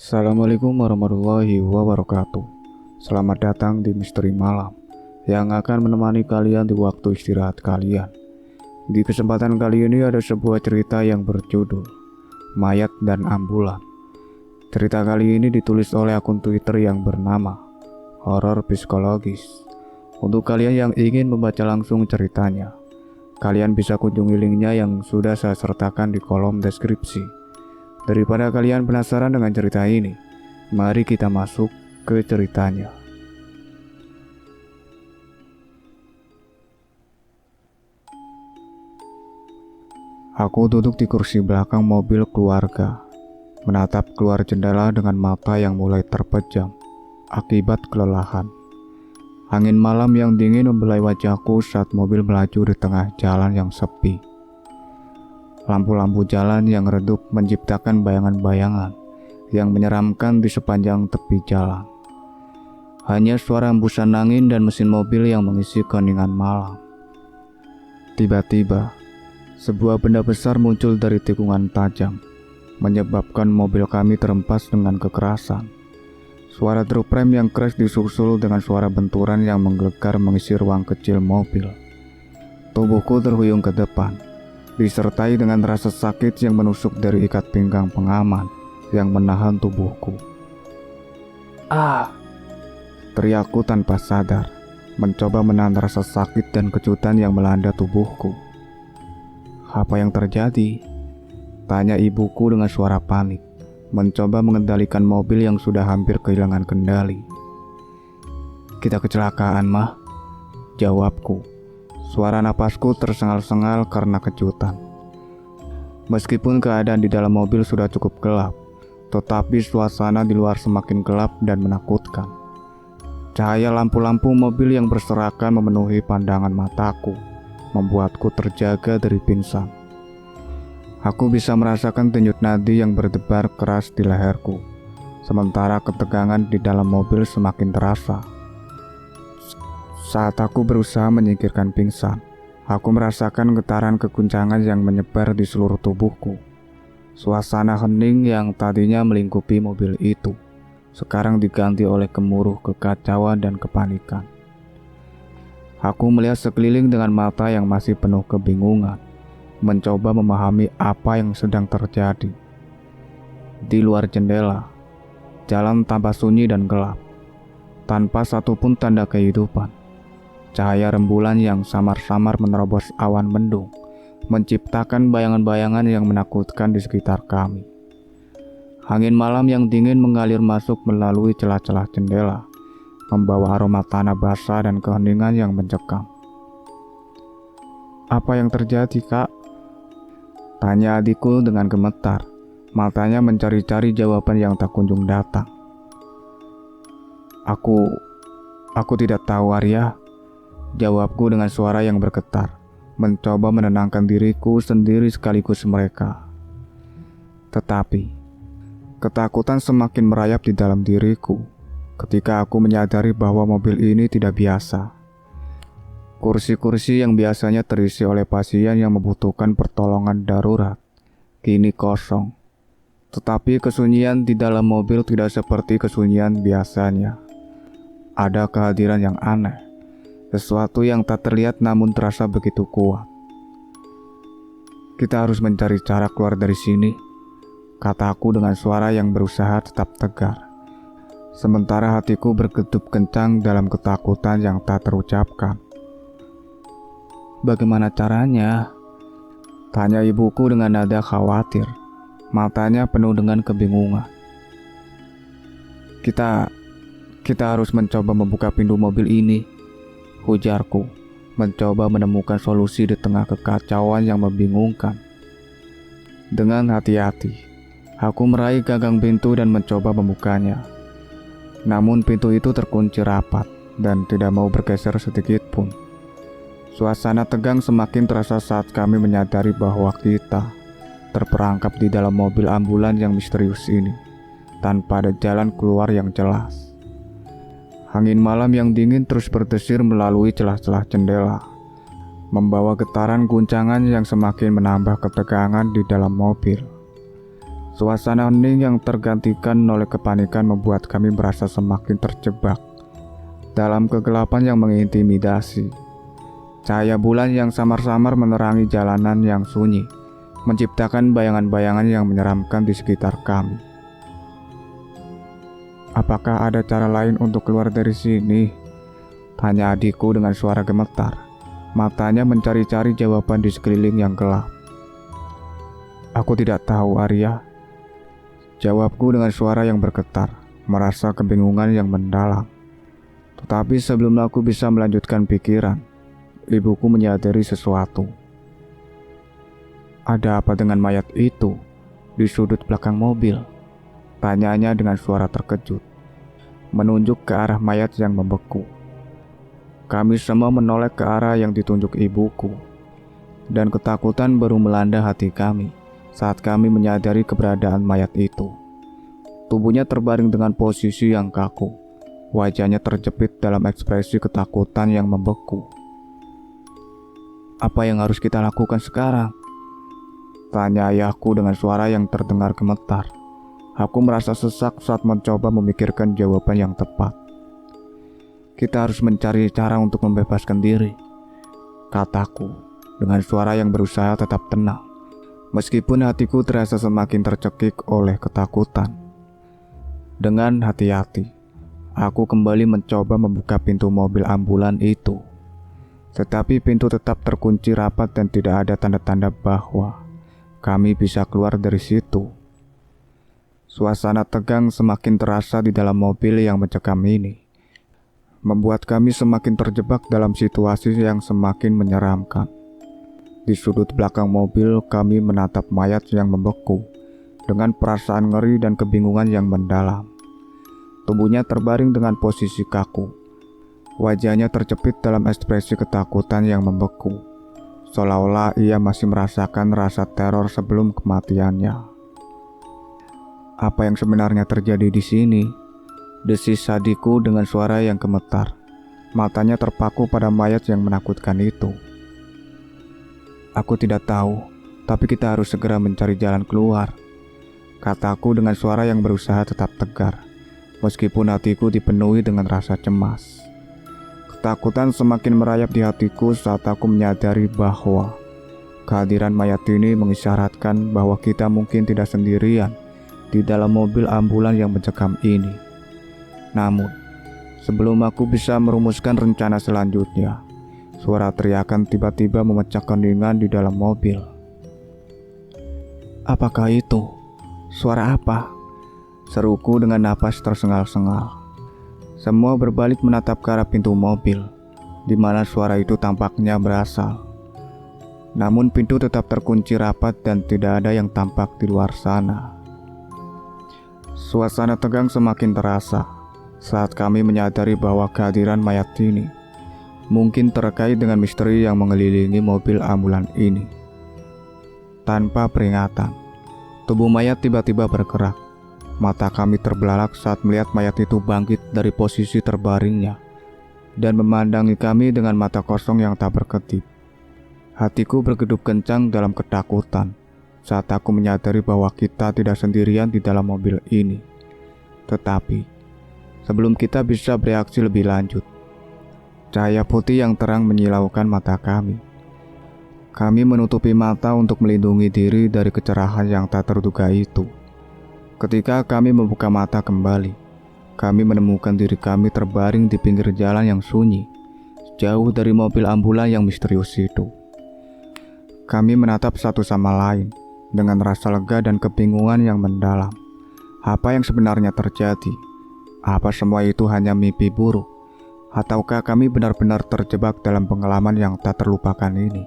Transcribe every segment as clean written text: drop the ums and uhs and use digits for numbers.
Assalamualaikum warahmatullahi wabarakatuh. Selamat datang di Misteri Malam yang akan menemani kalian di waktu istirahat kalian. Di kesempatan kali ini ada sebuah cerita yang berjudul Mayat dan Ambulan. Cerita kali ini ditulis oleh akun Twitter yang bernama Horor Psikologis. Untuk kalian yang ingin membaca langsung ceritanya, kalian bisa kunjungi linknya yang sudah saya sertakan di kolom deskripsi. Daripada kalian penasaran dengan cerita ini, mari kita masuk ke ceritanya. Aku duduk di kursi belakang mobil keluarga, menatap keluar jendela dengan mata yang mulai terpejam akibat kelelahan. Angin malam yang dingin membelai wajahku saat mobil melaju di tengah jalan yang sepi. Lampu-lampu jalan yang redup menciptakan bayangan-bayangan yang menyeramkan di sepanjang tepi jalan. Hanya suara hembusan angin dan mesin mobil yang mengisi keheningan malam. Tiba-tiba, sebuah benda besar muncul dari tikungan tajam, menyebabkan mobil kami terhempas dengan kekerasan. Suara truk rem yang keras disusul dengan suara benturan yang menggelegar mengisi ruang kecil mobil. Tubuhku terhuyung ke depan, disertai dengan rasa sakit yang menusuk dari ikat pinggang pengaman yang menahan tubuhku. "Ah!" teriakku tanpa sadar, mencoba menahan rasa sakit dan kejutan yang melanda tubuhku. "Apa yang terjadi?" tanya ibuku dengan suara panik, mencoba mengendalikan mobil yang sudah hampir kehilangan kendali. "Kita kecelakaan, Mah," jawabku. Suara napasku tersengal-sengal karena kejutan. Meskipun keadaan di dalam mobil sudah cukup gelap, tetapi suasana di luar semakin gelap dan menakutkan. Cahaya lampu-lampu mobil yang berserakan memenuhi pandangan mataku, membuatku terjaga dari pingsan. Aku bisa merasakan denyut nadi yang berdebar keras di leherku, sementara ketegangan di dalam mobil semakin terasa. Saat aku berusaha menyingkirkan pingsan, aku merasakan getaran keguncangan yang menyebar di seluruh tubuhku. Suasana hening yang tadinya melingkupi mobil itu, sekarang diganti oleh gemuruh kekacauan dan kepanikan. Aku melihat sekeliling dengan mata yang masih penuh kebingungan, mencoba memahami apa yang sedang terjadi. Di luar jendela, jalan tampak sunyi dan gelap, tanpa satupun tanda kehidupan. Cahaya rembulan yang samar-samar menerobos awan mendung, menciptakan bayangan-bayangan yang menakutkan di sekitar kami. Angin malam yang dingin mengalir masuk melalui celah-celah jendela, membawa aroma tanah basah dan keheningan yang mencekam. "Apa yang terjadi, Kak?" tanya adikku dengan gemetar, matanya mencari-cari jawaban yang tak kunjung datang. Aku tidak tahu, Arya," jawabku dengan suara yang bergetar, mencoba menenangkan diriku sendiri sekaligus mereka. Tetapi, ketakutan semakin merayap di dalam diriku ketika aku menyadari bahwa mobil ini tidak biasa. Kursi-kursi yang biasanya terisi oleh pasien yang membutuhkan pertolongan darurat, kini kosong. Tetapi kesunyian di dalam mobil tidak seperti kesunyian biasanya. Ada kehadiran yang aneh. Sesuatu yang tak terlihat namun terasa begitu kuat. "Kita harus mencari cara keluar dari sini," kataku dengan suara yang berusaha tetap tegar. Sementara hatiku bergedup kencang dalam ketakutan yang tak terucapkan. "Bagaimana caranya?" tanya ibuku dengan nada khawatir, matanya penuh dengan kebingungan. Kita harus mencoba membuka pintu mobil ini," ujarku, mencoba menemukan solusi di tengah kekacauan yang membingungkan. Dengan hati-hati, aku meraih gagang pintu dan mencoba membukanya. Namun pintu itu terkunci rapat dan tidak mau bergeser sedikit pun. Suasana tegang semakin terasa saat kami menyadari bahwa kita terperangkap di dalam mobil ambulan yang misterius ini, tanpa ada jalan keluar yang jelas. Angin malam yang dingin terus berdesir melalui celah-celah jendela, membawa getaran guncangan yang semakin menambah ketegangan di dalam mobil. Suasana hening yang tergantikan oleh kepanikan membuat kami merasa semakin terjebak dalam kegelapan yang mengintimidasi. Cahaya bulan yang samar-samar menerangi jalanan yang sunyi, menciptakan bayangan-bayangan yang menyeramkan di sekitar kami. "Apakah ada cara lain untuk keluar dari sini?" tanya adikku dengan suara gemetar. Matanya mencari-cari jawaban di sekeliling yang gelap. "Aku tidak tahu, Arya," jawabku dengan suara yang bergetar, merasa kebingungan yang mendalam. Tetapi sebelum aku bisa melanjutkan pikiran, ibuku menyadari sesuatu. "Ada apa dengan mayat itu di sudut belakang mobil?" tanyanya dengan suara terkejut, menunjuk ke arah mayat yang membeku. Kami semua menoleh ke arah yang ditunjuk ibuku, dan ketakutan baru melanda hati kami saat kami menyadari keberadaan mayat itu. Tubuhnya terbaring dengan posisi yang kaku, wajahnya terjepit dalam ekspresi ketakutan yang membeku. "Apa yang harus kita lakukan sekarang?" tanya ayahku dengan suara yang terdengar gemetar. Aku merasa sesak saat mencoba memikirkan jawaban yang tepat. "Kita harus mencari cara untuk membebaskan diri," kataku dengan suara yang berusaha tetap tenang, meskipun hatiku terasa semakin tercekik oleh ketakutan. Dengan hati-hati, aku kembali mencoba membuka pintu mobil ambulan itu. Tetapi pintu tetap terkunci rapat dan tidak ada tanda-tanda bahwa kami bisa keluar dari situ. Suasana tegang semakin terasa di dalam mobil yang mencekam ini, membuat kami semakin terjebak dalam situasi yang semakin menyeramkan. Di sudut belakang mobil, kami menatap mayat yang membeku dengan perasaan ngeri dan kebingungan yang mendalam. Tubuhnya terbaring dengan posisi kaku. Wajahnya terjepit dalam ekspresi ketakutan yang membeku, seolah-olah ia masih merasakan rasa teror sebelum kematiannya. "Apa yang sebenarnya terjadi di sini?" desis adikku dengan suara yang gemetar. Matanya terpaku pada mayat yang menakutkan itu. "Aku tidak tahu, tapi kita harus segera mencari jalan keluar," kataku dengan suara yang berusaha tetap tegar, meskipun hatiku dipenuhi dengan rasa cemas. Ketakutan semakin merayap di hatiku saat aku menyadari bahwa kehadiran mayat ini mengisyaratkan bahwa kita mungkin tidak sendirian di dalam mobil ambulan yang mencekam ini. Namun, sebelum aku bisa merumuskan rencana selanjutnya, suara teriakan tiba-tiba memecah keheningan di dalam mobil. "Apakah itu? Suara apa?" seruku dengan napas tersengal-sengal. Semua berbalik menatap ke arah pintu mobil, di mana suara itu tampaknya berasal. Namun pintu tetap terkunci rapat dan tidak ada yang tampak di luar sana. Suasana tegang semakin terasa saat kami menyadari bahwa kehadiran mayat ini mungkin terkait dengan misteri yang mengelilingi mobil ambulan ini. Tanpa peringatan, tubuh mayat tiba-tiba bergerak. Mata kami terbelalak saat melihat mayat itu bangkit dari posisi terbaringnya dan memandangi kami dengan mata kosong yang tak berkedip. Hatiku bergedup kencang dalam ketakutan saat aku menyadari bahwa kita tidak sendirian di dalam mobil ini. Tetapi, sebelum kita bisa bereaksi lebih lanjut, cahaya putih yang terang menyilaukan mata kami. Kami menutupi mata untuk melindungi diri dari kecerahan yang tak terduga itu. Ketika kami membuka mata kembali, kami menemukan diri kami terbaring di pinggir jalan yang sunyi, jauh dari mobil ambulan yang misterius itu. Kami menatap satu sama lain dengan rasa lega dan kebingungan yang mendalam. Apa yang sebenarnya terjadi? Apa semua itu hanya mimpi buruk? Ataukah kami benar-benar terjebak dalam pengalaman yang tak terlupakan ini?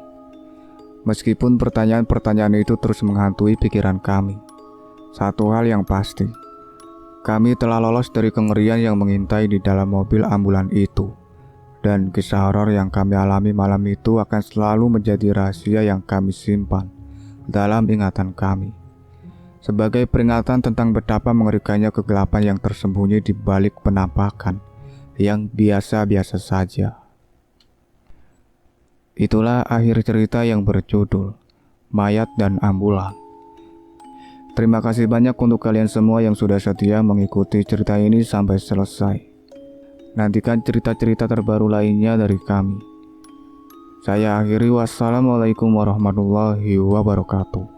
Meskipun pertanyaan-pertanyaan itu terus menghantui pikiran kami, satu hal yang pasti, kami telah lolos dari kengerian yang mengintai di dalam mobil ambulan itu. Dan kisah horor yang kami alami malam itu akan selalu menjadi rahasia yang kami simpan dalam ingatan kami, sebagai peringatan tentang betapa mengerikannya kegelapan yang tersembunyi di balik penampakan yang biasa-biasa saja. Itulah akhir cerita yang berjudul Mayat dan Ambulan. Terima kasih banyak untuk kalian semua yang sudah setia mengikuti cerita ini sampai selesai. Nantikan cerita-cerita terbaru lainnya dari kami. Saya akhiri, wassalamualaikum warahmatullahi wabarakatuh.